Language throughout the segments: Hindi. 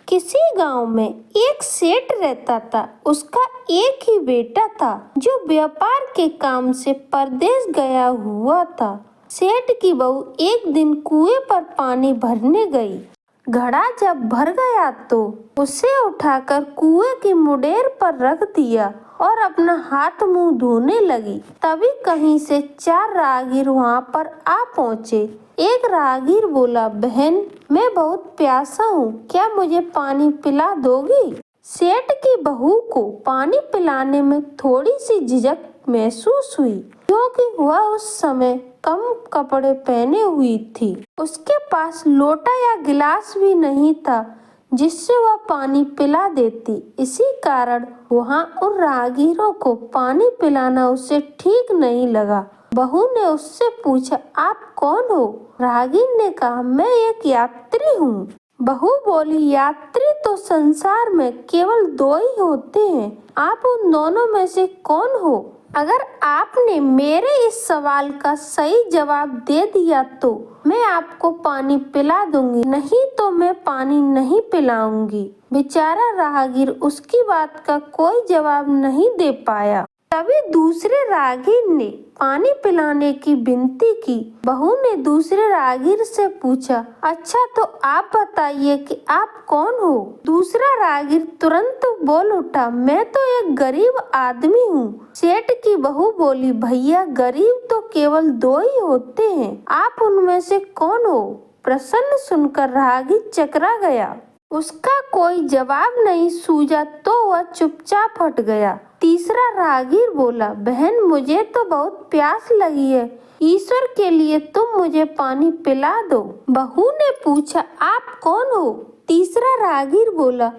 किसी गांव में एक सेठ रहता था। उसका एक ही बेटा था जो व्यापार के काम से परदेश गया हुआ था। सेठ की बहू एक दिन कुएं पर पानी भरने गई। घड़ा जब भर गया तो उसे उठाकर कुएं की मुडेर पर रख दिया और अपना हाथ मुंह धोने लगी। तभी कहीं से 4 राहगीर वहां पर आ पहुंचे। एक राहगीर बोला, बहन मैं बहुत प्यासा हूँ, क्या मुझे पानी पिला दोगी? सेठ की बहू को पानी पिलाने में थोड़ी सी झिझक महसूस हुई क्योंकि वह उस समय कम कपड़े पहने हुई थी। उसके पास लोटा या गिलास भी नहीं था जिससे वह पानी पिला देती। इसी कारण वहां उन राहगीरों को पानी पिलाना उसे ठीक नहीं लगा। बहू ने उससे पूछा, आप कौन हो? राहगीर ने कहा, मैं एक यात्री हूँ। बहू बोली, यात्री तो संसार में केवल 2 ही होते हैं, आप उन दोनों में से कौन हो? अगर आपने मेरे इस सवाल का सही जवाब दे दिया तो मैं आपको पानी पिला दूंगी, नहीं तो मैं पानी नहीं पिलाऊंगी। बेचारा राहगीर उसकी बात का कोई जवाब नहीं दे पाया। तभी दूसरे राहगीर ने पानी पिलाने की विनती की। बहू ने दूसरे राहगीर से पूछा, अच्छा तो आप बताइए कि आप कौन हो? दूसरा राहगीर तुरंत बोल उठा, मैं तो एक गरीब आदमी हूँ। सेठ की बहू बोली, भैया गरीब तो केवल 2 ही होते हैं, आप उनमें से कौन हो? प्रश्न सुनकर राहगीर चकरा गया। उसका कोई जवाब नहीं सूझा तो वह चुपचाप हट गया। तीसरा राहगीर बोला, बहन मुझे तो बहुत प्यास लगी है, ईश्वर के लिए तुम मुझे पानी पिला दो। बहू ने पूछा, आप कौन हो? तीसरा राहगीर बोला,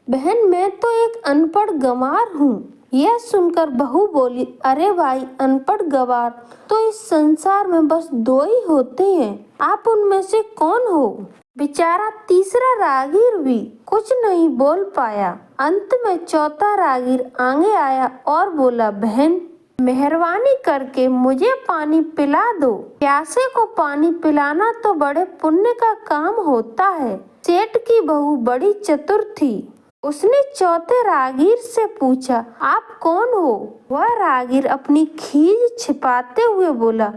बहन मैं तो एक अनपढ़ गंवार हूँ। यह सुनकर बहू बोली, अरे भाई अनपढ़ गंवार तो इस संसार में बस 2 ही होते हैं, आप उनमें से कौन हो? बेचारा तीसरा राहगीर भी कुछ नहीं बोल पाया। अंत में चौथा राहगीर आगे आया और बोला, बहन मेहरबानी करके मुझे पानी पिला दो। प्यासे को पानी पिलाना तो बड़े पुण्य का काम होता है। सेठ की बहू बड़ी चतुर थी। उसने चौथे राहगीर से पूछा, आप कौन हो? वह राहगीर अपनी खीज छिपाते हुए बोला,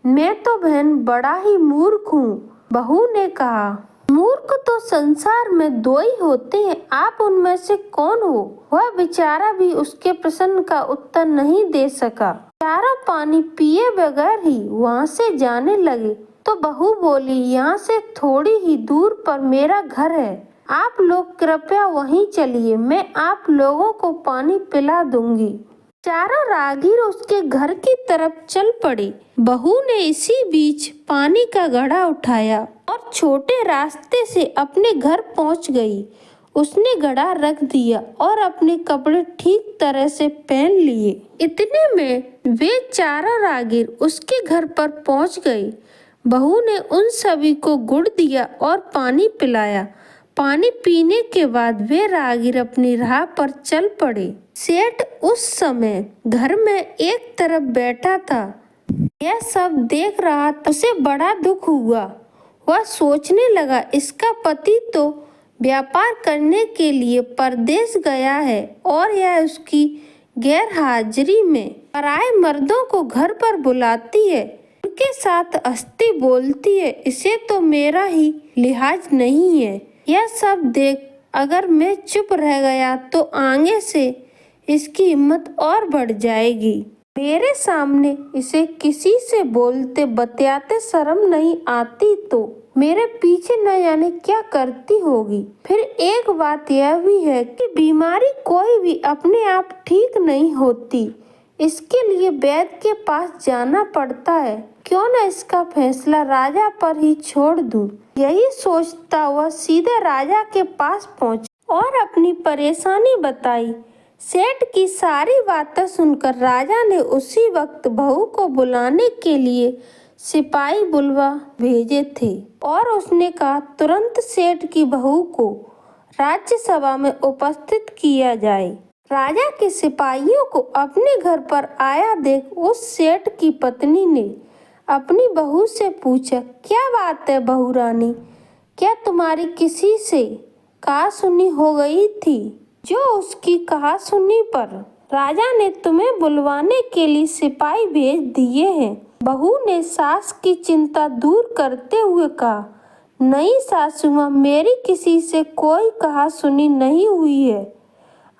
मैं तो बहन बड़ा ही मूर्ख हूँ। बहू ने कहा, मूर्ख तो संसार में 2 ही होते हैं, आप उनमें से कौन हो? वह बेचारा भी उसके प्रश्न का उत्तर नहीं दे सका। चारों पानी पिए बगैर ही वहां से जाने लगे तो बहू बोली, यहाँ से थोड़ी ही दूर पर मेरा घर है, आप लोग कृपया वहीं चलिए, मैं आप लोगों को पानी पिला दूंगी। चारों राहगीर उसके घर की तरफ चल पड़े। बहू ने इसी बीच पानी का घड़ा उठाया और छोटे रास्ते से अपने घर पहुंच गई। उसने घड़ा रख दिया और अपने कपड़े ठीक तरह से पहन लिए। इतने में वे चारों राहगीर उसके घर पर पहुंच गए। बहू ने उन सभी को गुड़ दिया और पानी पिलाया। पानी पीने के बाद वे राहगीर अपनी राह पर चल पड़े। सेठ उस समय घर में एक तरफ बैठा था। यह सब देख रहा था। उसे बड़ा दुख हुआ। वह सोचने लगा, इसका पति तो व्यापार करने के लिए परदेश गया है और यह उसकी गैर हाजिरी में पराए मर्दों को घर पर बुलाती है, उनके साथ हंसती बोलती है। इसे तो मेरा ही लिहाज नहीं है। यह सब देख अगर मैं चुप रह गया तो आगे से इसकी हिम्मत और बढ़ जाएगी। मेरे सामने इसे किसी से बोलते बतियाते शर्म नहीं आती तो मेरे पीछे न जाने क्या करती होगी। फिर एक बात यह भी है कि बीमारी कोई भी अपने आप ठीक नहीं होती, इसके लिए वैद्य के पास जाना पड़ता है। क्यों न इसका फैसला राजा पर ही छोड़ दूं। यही सोचता हुआ सीधे राजा के पास पहुंचा और अपनी परेशानी बताई। सेठ की सारी बातें सुनकर राजा ने उसी वक्त बहू को बुलाने के लिए सिपाही बुलवा भेजे थे और उसने कहा, तुरंत सेठ की बहू को राज्यसभा में उपस्थित किया जाए। राजा के सिपाहियों को अपने घर पर आया देख उस सेठ की पत्नी ने अपनी बहू से पूछा, क्या बात है बहू रानी, क्या तुम्हारी किसी से कहासुनी हो गई थी। जो उसकी कहासुनी पर राजा ने तुम्हें बुलवाने के लिए सिपाही भेज दिए हैं। बहू ने सास की चिंता दूर करते हुए कहा, नहीं सासू माँ, मेरी किसी से कोई कहासुनी नहीं हुई है,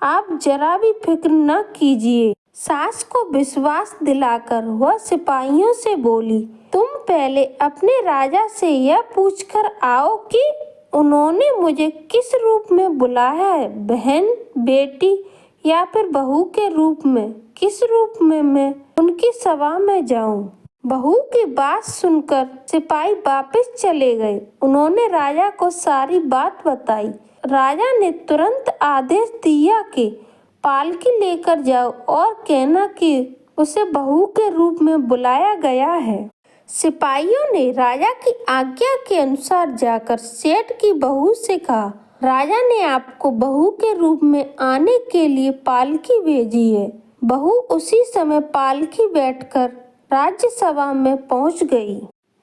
आप जरा भी फिक्र न कीजिए। सास को विश्वास दिलाकर वह सिपाहियों से बोली, तुम पहले अपने राजा से यह पूछकर आओ कि उन्होंने मुझे किस रूप में बुलाया है, बहन, बेटी या फिर बहू के रूप में। किस रूप में मैं उनकी सभा में जाऊं। बहू की बात सुनकर सिपाही वापस चले गए। उन्होंने राजा को सारी बात बताई। राजा ने तुरंत आदेश दिया कि पालकी लेकर जाओ और कहना कि उसे बहू के रूप में बुलाया गया है। सिपाहियों ने राजा की आज्ञा के अनुसार जाकर सेठ की बहू से कहा, राजा ने आपको बहू के रूप में आने के लिए पालकी भेजी है। बहू उसी समय पालकी बैठकर राज्यसभा में पहुंच गई।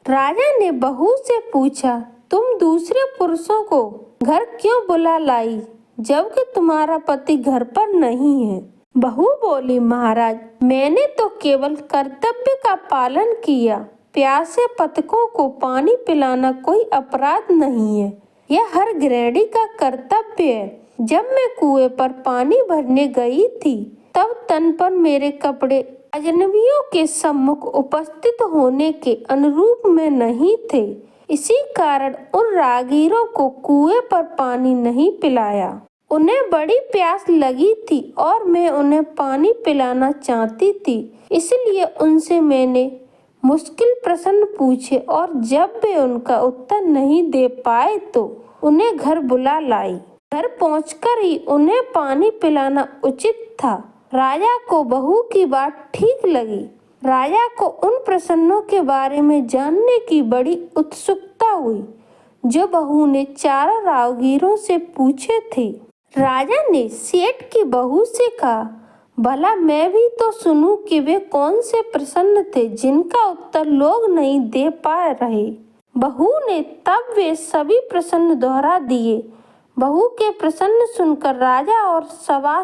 राजा ने बहू से पूछा, तुम दूसरे पुरुषों को घर क्यों बुला लाई जबकि तुम्हारा पति घर पर नहीं है। बहू बोली, महाराज, मैंने तो केवल कर्तव्य का पालन किया। प्यासे पथिकों को पानी पिलाना कोई अपराध नहीं है, यह हर गृहिणी का कर्तव्य है। जब मैं कुएं पर पानी भरने गई थी तब तन पर मेरे कपड़े अजनबियों के सम्मुख उपस्थित होने के अनुरूप में नहीं थे। इसी कारण उन राहगीरों को कुएं पर पानी नहीं पिलाया। उन्हें बड़ी प्यास लगी थी और मैं उन्हें पानी पिलाना चाहती थी, इसलिए उनसे मैंने मुश्किल प्रश्न पूछे और जब वे उनका उत्तर नहीं दे पाए तो उन्हें घर बुला लाई। घर पहुंचकर ही उन्हें पानी पिलाना उचित था। राजा को बहू की बात ठीक लगी। राजा को उन प्रश्नों के बारे में जानने की बड़ी उत्सुकता हुई जो बहू ने चारों राहगीरों से पूछे थे। राजा ने सेठ की बहू से कहा, भला मैं भी तो सुनूं कि वे कौन से प्रश्न थे जिनका उत्तर लोग नहीं दे पा रहे। बहू ने तब वे सभी प्रश्न दोहरा दिए। बहू के प्रश्न सुनकर राजा और सभा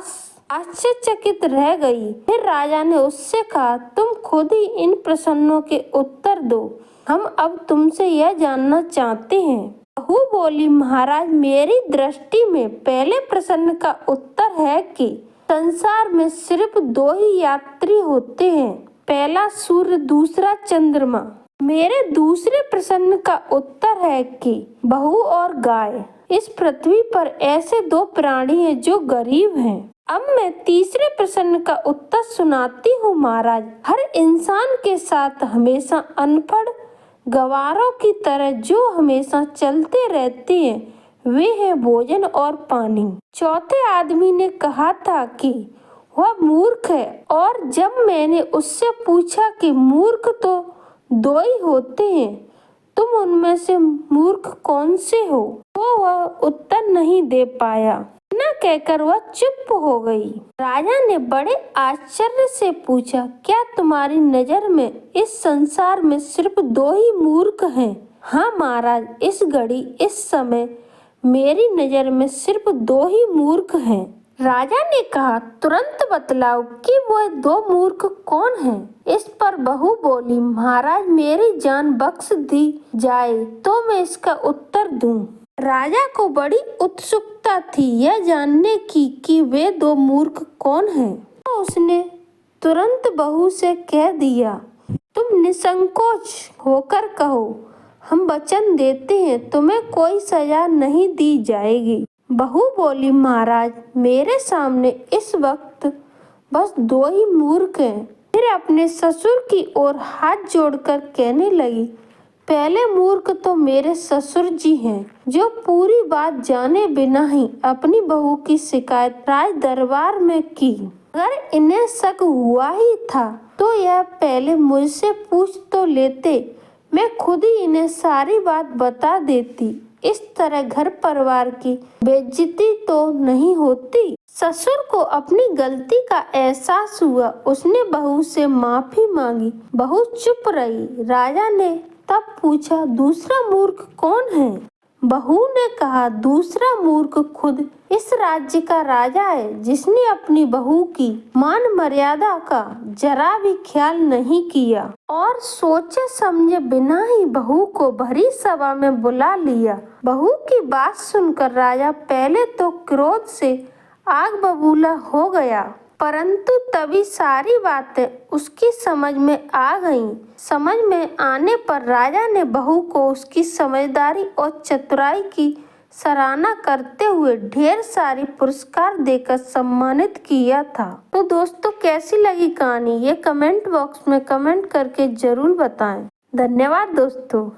आश्चर्यचकित रह गई। फिर राजा ने उससे कहा, तुम खुद ही इन प्रश्नों के उत्तर दो, हम अब तुमसे यह जानना चाहते हैं। बहू बोली, महाराज, मेरी दृष्टि में पहले प्रश्न का उत्तर है कि संसार में सिर्फ दो ही यात्री होते हैं, पहला सूर्य, दूसरा चंद्रमा। मेरे दूसरे प्रश्न का उत्तर है कि बहू और गाय। इस पृथ्वी पर ऐसे दो प्राणी हैं जो गरीब हैं। अब मैं तीसरे प्रश्न का उत्तर सुनाती हूँ महाराज। हर इंसान के साथ हमेशा अनपढ़ गवारों की तरह जो हमेशा चलते रहते हैं वे हैं भोजन और पानी। चौथे आदमी ने कहा था कि वह मूर्ख है और जब मैंने उससे पूछा कि मूर्ख तो दो ही होते हैं, तुम उनमें से मूर्ख कौन से हो, तो वह उत्तर नहीं दे पाया। न कहकर वह चुप हो गई। राजा ने बड़े आश्चर्य से पूछा, क्या तुम्हारी नजर में इस संसार में सिर्फ दो ही मूर्ख हैं? हाँ महाराज, इस घड़ी, इस समय मेरी नजर में सिर्फ दो ही मूर्ख हैं। राजा ने कहा, तुरंत बतलाओ कि वह दो मूर्ख कौन हैं। इस पर बहू बोली, महाराज, मेरी जान बख्श दी जाए तो मैं इसका उत्तर दूं। राजा को बड़ी उत्सुकता थी यह जानने की कि वे दो मूर्ख कौन हैं। तो उसने तुरंत बहू से कह दिया, तुम निसंकोच होकर कहो, हम वचन देते हैं तुम्हें कोई सजा नहीं दी जाएगी। बहू बोली, महाराज, मेरे सामने इस वक्त बस दो ही मूर्ख हैं। फिर अपने ससुर की ओर हाथ जोड़कर कहने लगी, पहले मूर्ख तो मेरे ससुर जी हैं जो पूरी बात जाने बिना ही अपनी बहू की शिकायत राज दरबार में की। अगर इन्हें शक हुआ ही था तो यह पहले मुझसे पूछ तो लेते, मैं खुद ही इन्हें सारी बात बता देती। इस तरह घर परिवार की बेइज्जती तो नहीं होती। ससुर को अपनी गलती का एहसास हुआ। उसने बहू से माफी मांगी। बहू चुप रही। राजा ने तब पूछा, दूसरा मूर्ख कौन है? बहू ने कहा, दूसरा मूर्ख खुद इस राज्य का राजा है, जिसने अपनी बहू की मान मर्यादा का जरा भी ख्याल नहीं किया और सोचे समझे बिना ही बहू को भरी सभा में बुला लिया। बहू की बात सुनकर राजा पहले तो क्रोध से आग बबूला हो गया, परंतु तभी सारी बातें उसकी समझ में आ गईं। समझ में आने पर राजा ने बहू को उसकी समझदारी और चतुराई की सराहना करते हुए ढेर सारी पुरस्कार देकर सम्मानित किया था। तो दोस्तों, कैसी लगी कहानी ये कमेंट बॉक्स में कमेंट करके जरूर बताएं। धन्यवाद दोस्तों।